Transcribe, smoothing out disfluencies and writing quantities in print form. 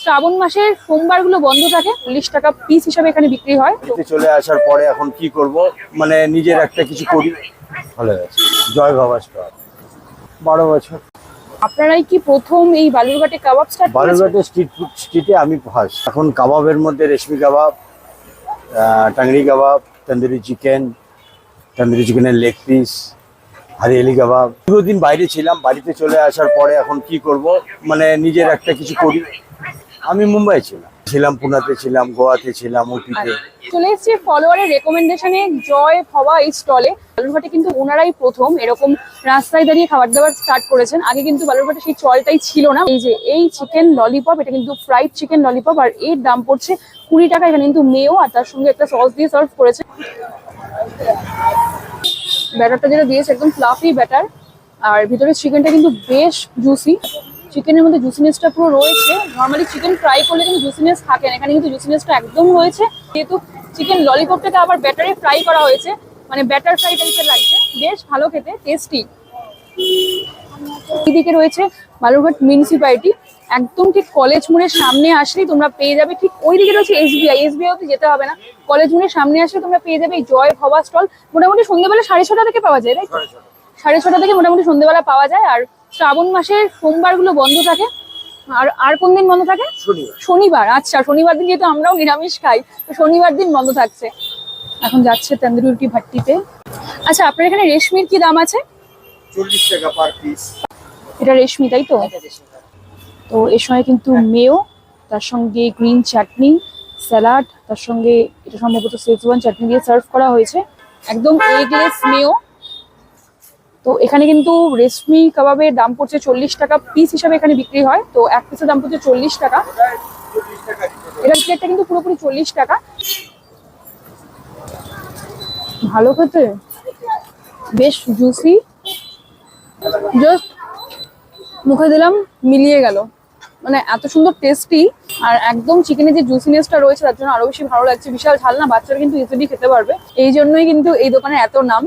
শ্রাবণ মাসের সোমবারগুলো বন্ধ থাকে, 40 টাকা পিস হিসাবে এখানে বিক্রি হয়। চলে আসার পরে এখন কি করব, মানে নিজের একটা কিছু করি। ভালো আছে। জয় বাবা স্টল 12 বছর। আপনারাই কি প্রথম এই বালুরঘাটে কাবাব স্টার্ট করেছেন? বালুরঘাটে স্ট্রিট ফুড স্ট্রিটে আমি ফার্স্ট। এখন কাবাবের মধ্যে রেশমি কাবাব, টাংরি কাবাব, তন্দুরি চিকেনের লেগ পিস, হরিয়ালি কাবাব। দীর্ঘদিন বাইরে ছিলাম, বাড়িতে চলে আসার পরে এখন কি করব, মানে নিজের একটা কিছু করি। আমি মুম্বাই ছিলাম, পুনাতে ছিলাম, গোয়াতে ছিলাম, উটিতে। চলে এসেছি ফলোয়ারের রেকমেন্ডেশনে জয় হওয়া এই স্টলে। বালুরঘাটে কিন্তু ওনারাই প্রথম এরকম রাস্তায় দাঁড়িয়ে খাবার দাবার স্টার্ট করেছেন। আগে কিন্তু বালুরঘাটে সেই চলটাই ছিল না। এই যে এই চিকেন ললিপপ, এটা কিন্তু ফ্রাইড চিকেন ললিপপ, আর এর দাম পড়ছে 20 টাকা। এখানে কিন্তু মেও আর তার সঙ্গে একটা সস দিয়ে সার্ভ করেছে। ব্যাটারটা যেটা দিয়েছে একদম ফ্লাফি ব্যাটার, আর ভিতরে চিকেনটা কিন্তু বেশ জুসি। চিকেনের মধ্যে জুসিনেসটা পুরো রয়েছে। নর্মালি চিকেন ফ্রাই করলে কিন্তু জুসিনেস থাকে না, এখানে কিন্তু জুসিনেসটা একদম রয়েছে। যেহেতু চিকেন ললিপপটাকে আবার ব্যাটারে ফ্রাই করা হয়েছে, মানে ব্যাটার ফ্রাই টাইপের লাগছে, বেশ ভালো খেতে, টেস্টি। এইদিকে রয়েছে বালুরঘাট মিউনিসিপ্যালিটি, একদম ঠিক কলেজ মোড়ের সামনে আসলেই তোমরা পেয়ে যাবে। ঠিক ওইদিকে রয়েছে এসবিআই অব্দি যেতে হবে না, কলেজ মোড়ের সামনে আসলে তোমরা পেয়ে যাবে এই জয় ভবা স্টল। মোটামুটি সন্ধ্যেবেলা 6:30 থেকে পাওয়া যায়, তাই তো? 6:30 থেকে মোটামুটি সন্ধ্যেবেলা পাওয়া যায়। আর শ্রাবণ মাসের সোমবারগুলো বন্ধ থাকে। আর কোন দিন বন্ধ থাকে? শনিবার। আচ্ছা, শনিবার দিন যেহেতু আমরাও নিরামিষ খাই, তো শনিবার দিন বন্ধ থাকছে। এখন যাচ্ছে তন্দুরি রুটি ভাট্টিতে। আচ্ছা, আপনার এখানে রেশমির কি দাম আছে? 40 টাকা পার পিস। এটা রেশমি, তাই তো? তো এর সঙ্গে কিন্তু মেও, তার সঙ্গে গ্রিন চাটনি, স্যালাড, তার সঙ্গে এটা সম্ভবত শেজওয়ান চাটনি দিয়ে সার্ভ করা হয়েছে, একদম এগলেস মেও। তো এখানে কিন্তু রেশমি কাবাবের দাম পড়ছে 40 টাকা পিস হিসাবে এখানে বিক্রি হয়। তো এক পিসের দাম পড়ছে 40 টাকা। এটা প্লেটটা কিন্তু পুরোপুরি 40 টাকা। ভালো খেতে, বেশ জুসি, জাস্ট মুখে দিলাম মিলিয়ে গেল, মানে এত সুন্দর টেস্টি। আর একদম চিকেনের যে জুসিনেসটা রয়েছে তার জন্য আরো বেশি ভালো লাগছে। বিশাল ঝাল না, বাচ্চারা কিন্তু ইজিলি খেতে পারবে, এই জন্যই কিন্তু এই দোকানে এত নাম।